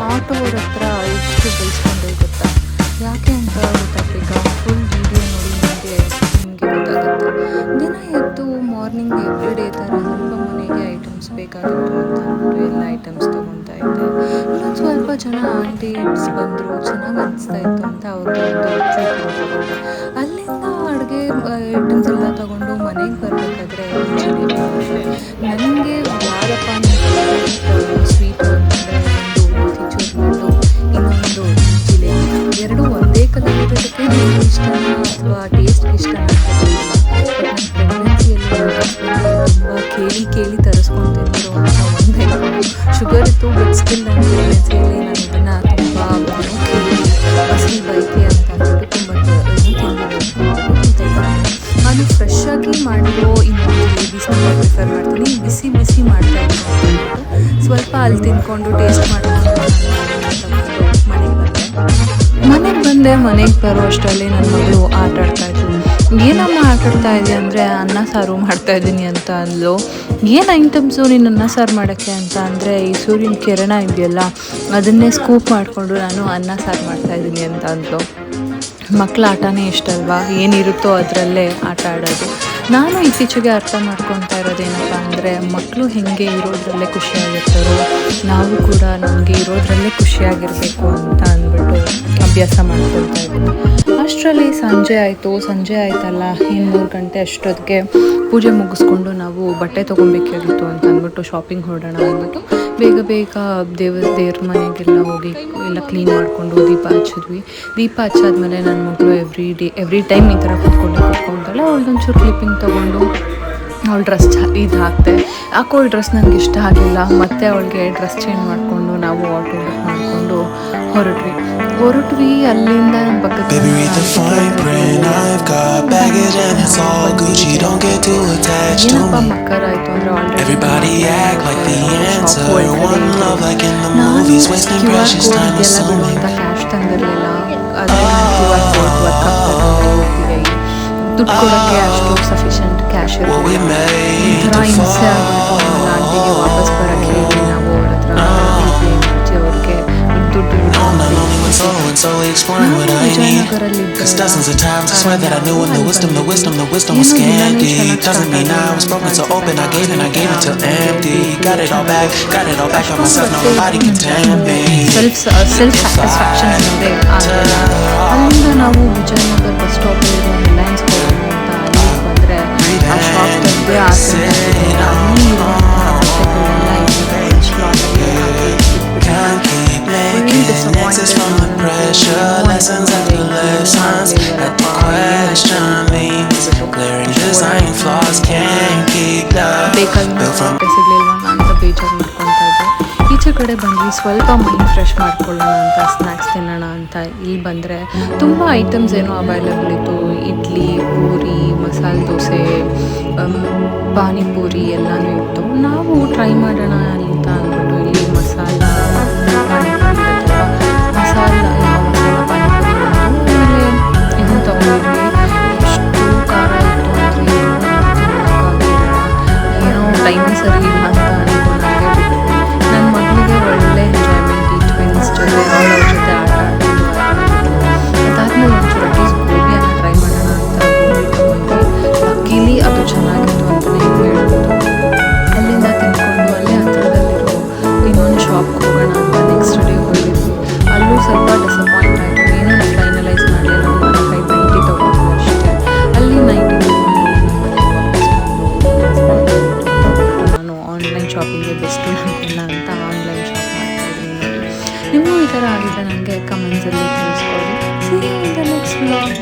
Auto ಅವ್ರ ಹತ್ರ ಎಷ್ಟು ಬೈಸ್ಕೊಂಡೆ ಗೊತ್ತಾ. ಯಾಕೆ ಅಂತ ಗೊತ್ತಾಗಬೇಕಾ? ಫುಲ್ ವಿಡಿಯೋ ನೋಡಿ ನಿಮಗೆ ಗೊತ್ತಾಗುತ್ತೆ. ದಿನ ಎದ್ದು ಮಾರ್ನಿಂಗ್ ಎವ್ರಿಡೇ ಥರ ಸ್ವಲ್ಪ ಮನೆಗೆ ಐಟಮ್ಸ್ ಬೇಕಾಗಿತ್ತು ಅಂತ ಅಂದ್ಬಿಟ್ಟು ಎಲ್ಲ ಐಟಮ್ಸ್ ತೊಗೊತಾ ಇದ್ದೆ. ಇನ್ನೊಂದು ಸ್ವಲ್ಪ ಜನ ಆಂಟೀಸ್ ಬಂದರು, ಚೆನ್ನಾಗಿ ಅನಿಸ್ತಾ ಇತ್ತು ಅಂತ ಅವ್ರದ್ದು ಒಂದು ಟ್ರೀಟ್ಮೆಂಟ್ ತೊಗೊಂಡೆ. ಅಲ್ಲಿಂದ ಅಡುಗೆ ಐಟಮ್ಸ್ ಎಲ್ಲ ತೊಗೊಂಡು ಮನೆಗೆ ಬರಬೇಕಾದ್ರೆ ನನಗೆ ಯಾರಪ್ಪ ಸ್ವೀಟು ಅಂತಂದರೆ ಒಂದು ಮೋತಿಚೂರ್ ಲಡ್ಡು, ಇನ್ನೊಂದು ಜಿಲೇಬಿ, ಎರಡೂ ಒಂದೇ ಕಲರ್ ಇರೋದಕ್ಕೆ ನನಗೆ ಇಷ್ಟನ ಅಥವಾ ಟೇಸ್ಟ್ಗೆ ಇಷ್ಟನ ಅಂತ ಗೊತ್ತಿಲ್ಲ. ಬಟ್ ನನ್ನ ಪ್ರೆಗ್ನೆನ್ಸಿಯಲ್ಲಿ ತುಂಬ ಕೇಳಿ ತರಿಸ್ಕೊಂಡು ತಿಂದಿರುವಂಥ ಒಂದು ಐಟಮ್ ಶುಗರ್ ಇತ್ತು. ಬಟ್ ಸ್ಟಿಲ್ ನನ್ನ ಪ್ರೆಗ್ನೆನ್ಸಿಯಲ್ಲಿ ನಾನು ಇದನ್ನು ತುಂಬ ಕೇಳಿ ಹಸಿ ಬೈಕೆ ಅಂತ ಅಂದ್ಬಿಟ್ಟು ತುಂಬ ತಿಂದಿದ್ದೆ. ನಾನು ಫ್ರೆಶ್ ಆಗಿ ಮಾಡಿರೋ ಇನ್ನೊಂದು ಜಿಲೇಬಿಸ್ ತುಂಬ ಪ್ರಿಫರ್ ಮಾಡ್ತೀನಿ. ಬಿಸಿ ಮಾಡ್ತಾ ಇದ್ದೀನಿ. ಸ್ವಲ್ಪ ಅಲ್ಲಿ ತಿಂದ್ಕೊಂಡು ಟೇಸ್ಟ್ ಮಾಡಿಕೊಂಡು ಮನೆಗೆ ಬರೋ ಅಷ್ಟರಲ್ಲಿ ನನ್ನ ಮಗಳು ಆಟಾಡ್ತಾಯಿದ್ಲು. ಏನಮ್ಮ ಆಟಾಡ್ತಾ ಇದೆಯಾ ಅಂದರೆ ಅನ್ನ ಸಾರು ಮಾಡ್ತಾಯಿದ್ದೀನಿ ಅಂತ ಅಂದ್ಲು. ಏನು ಐಟಮ್ಸು ನೀನು ಅನ್ನ ಸಾರು ಮಾಡೋಕ್ಕೆ ಅಂತ ಅಂದರೆ ಈ ಸೂರ್ಯನ ಕಿರಣ ಇದೆಯಲ್ಲ ಅದನ್ನೇ ಸ್ಕೂಪ್ ಮಾಡಿಕೊಂಡು ನಾನು ಅನ್ನ ಸಾರು ಮಾಡ್ತಾಯಿದ್ದೀನಿ ಅಂತ ಅಂದ್ಲು. ಮಕ್ಕಳ ಆಟನೇ ಇಷ್ಟಲ್ವಾ, ಏನಿರುತ್ತೋ ಅದರಲ್ಲೇ ಆಟ ಆಡೋದು. ನಾನು ಇತ್ತೀಚೆಗೆ ಅರ್ಥ ಮಾಡ್ಕೊತಾ ಇರೋದೇನಪ್ಪ ಅಂದರೆ ಮಕ್ಕಳು ಹೇಗೆ ಇರೋದ್ರಲ್ಲೇ ಖುಷಿಯಾಗಿರ್ತಾರೋ ನಾವು ಕೂಡ ನಮಗೆ ಇರೋದ್ರಲ್ಲೇ ಖುಷಿಯಾಗಿರಬೇಕು ಅಂತ ಅಂದ್ಬಿಟ್ಟು ಅಭ್ಯಾಸ ಮಾಡ್ಕೊಳ್ತಾ ಇದ್ದೀನಿ. ಅಷ್ಟರಲ್ಲಿ ಸಂಜೆ ಆಯ್ತಲ್ಲ, ಇನ್ನು 3 ಗಂಟೆ ಅಷ್ಟೊತ್ತಿಗೆ ಪೂಜೆ ಮುಗಿಸ್ಕೊಂಡು ನಾವು ಬಟ್ಟೆ ತೊಗೊಬೇಕಾಗಿತ್ತು ಅಂತ ಅಂದ್ಬಿಟ್ಟು ಶಾಪಿಂಗ್ ಹೊರಡೋಣ ಅಂದ್ಬಿಟ್ಟು ಬೇಗ ದೇವ್ರ ಮನೆಗೆಲ್ಲ ಹೋಗಿ ಎಲ್ಲ ಕ್ಲೀನ್ ಮಾಡಿಕೊಂಡು ದೀಪ ಹಚ್ಚಿದ್ವಿ. ದೀಪ ಹಚ್ಚಾದ್ಮೇಲೆ ನನ್ನ ಮಗಳು ಎವ್ರಿ ಟೈಮ್ ಈ ಥರ ಕೂತ್ಕೊಂಡಾಳೆ. ಅವಳದೊಂಚೂರು ಕ್ಲಿಪ್ಪಿಂಗ್ ತೊಗೊಂಡು ಅವಳ ಡ್ರೆಸ್ ಇದು ಹಾಕ್ತೆ. ಯಾಕೋ ಈ ಡ್ರೆಸ್ ನನಗೆ ಇಷ್ಟ ಆಗಿಲ್ಲ. ಮತ್ತು ಅವಳಿಗೆ ಡ್ರೆಸ್ ಚೇಂಜ್ ಮಾಡಿಕೊಂಡು ನಾವು ಆಟೋ ಬುಕ್ ಮಾಡಿಕೊಂಡು ಹೊರಟ್ವಿ. ಅಲ್ಲಿಂದ ಏನಪ್ಪ ಮಕ್ಕರಾಯಿತು ಅಂದರೆ ಆಲ್ರೆಡಿ ಕ್ಯಾಶ್ ತಂದಿರಲಿಲ್ಲ. ಆದರೆ ದುಡ್ಡು ಕೊಡೋಕ್ಕೆ ಅಷ್ಟು ಸಫಿಷಿಯೆಂಟ್ ಕ್ಯಾಶ್ ಇರಲಿಲ್ಲ. ಒಂಥರ ಹಿಂಸೆ ಆಗಿಬಿಟ್ಟು ಆಂಟಿಗೆ ವಾಪಸ್ ಬರೋಕ್ಕೆ ಹೇಳಿ ನಾವು ಅವ್ರ ಹತ್ರ ಅವ್ರಿಗೆ ದುಡ್ಡು ಸೆಲ್ಫ್ ಸ್ಯಾಟಿಸ್ಫ್ಯಾಕ್ಷನ್ ಅನ್ನೋದೇ ಆಗಲ್ಲ. ಅಲ್ಲಿಂದ ನಾವು ವಿಜಯನಗರ ಬಸ್ ಸ್ಟಾಪಲ್ಲಿರೋ ರಿಲಯನ್ಸ್ ಹೋಗೋಣ ಅಂತ ಅಲ್ಲಿಗೆ ಬಂದರೆ ಆ ಶಾಪ್ ತಂದೆ ಸಿಗಲಿಲ್ವಾ ಅಂತ ಬೇಜಾರು ಮಾಡ್ಕೊತಾ ಇದ್ದೆ. ಈಚೆ ಕಡೆ ಬಂದ್ವಿ, ಸ್ವಲ್ಪ ಮೈಂಡ್ ಫ್ರೆಶ್ ಮಾಡ್ಕೊಳ್ಳೋಣ ಅಂತ ಸ್ನ್ಯಾಕ್ಸ್ ತಿನ್ನೋಣ ಅಂತ ಇಲ್ಲಿ ಬಂದರೆ ತುಂಬ ಐಟಮ್ಸ್ ಏನೋ ಅವೈಲೇಬಲ್ ಇತ್ತು. ಇಡ್ಲಿ, ಪೂರಿ, ಮಸಾಲೆ ದೋಸೆ, ಪಾನಿಪೂರಿ ಎಲ್ಲನೂ ಇತ್ತು. ನಾವು ಟ್ರೈ ಮಾಡೋಣ ಅಂತ ಅಂದ್ಬಿಟ್ಟು ಇಲ್ಲಿ ಮಸಾಲ ಪಾನಿಪೂರಿ ಆಮೇಲೆ ಇದನ್ನು ತೊಗೊಂಡಿದ್ವಿ. ಎಷ್ಟು ಖಾರ ಇತ್ತು ಅಂದರೆ ಏನೋ ಟೈಮ್ ಸರಿ ಇಲ್ಲ ಅಂತ ಅಂದ್ಕೊಂಡು ನನ್ನ ಮಗಳಿಗೆ ಒಳ್ಳೆ ಎಂಜಾಯ್ಮೆಂಟ್. ಈ ಟ್ವಿನ್ಸ್ ಜೊತೆ ಅವ್ರ ಜೊತೆ ಆಟ ಆಡೋದು. ಅದಾದ್ಮೇಲೆ ಒಂಚೂರು ಅಟ್ಲೀಸ್ಟ್ ಗೋಬಿಯನ್ನು ಟ್ರೈ ಮಾಡೋಣ ಅಂತ ಗೋಬಿ ತೊಗೊಂಡ್ವಿ. ಲಕ್ಕೀಲಿ ಅದು ಚೆನ್ನಾಗಿತ್ತು ಅಂತಲೇ ಹೇಳ್ಬೋದು. ಅಲ್ಲಿಂದ ತಿಂದ್ಕೊಂಡು ಅಲ್ಲೇ ಹತ್ರದಲ್ಲಿರೋ ಇನ್ನೊಂದು ಶಾಪ್ಗೆ ಹೋಗೋಣ ಅಂತ ನೆಕ್ಸ್ಟ್ ಡೇ ಹೋಗಿದ್ವಿ. ಅಲ್ಲೂ ಸ್ವಲ್ಪ ಡಿಸಪಾಯಿಂಟ್ ಆಯಿತು. ಏನೋ ಫೈನಲೈಸ್ ಮಾಡಲಿಲ್ಲ. 45 ನೈಟಿ ತೊಗೊಂಡ್ವಿ ಅಷ್ಟೇ. ಅಲ್ಲಿ ನೈಟಿ ನಾನು ಆನ್ಲೈನ್ ಶಾಪಿಂಗ್ಗೆ ಬೆಸ್ಟು ಅನ್ಕೊಂಡ ಅಂತ ಆನ್ಲೈನ್ ಶಾಪ್ ಮಾಡ್ತಾಯಿದ್ದೀನಿ. ನಿಮಗೂ ಈ ಥರ ಆಗಿದ್ದರೆ ನನಗೆ ಕಮೆಂಟ್ಸಲ್ಲಿ ತಿಳಿಸ್ಕೊಡಿ. See you in the next vlog.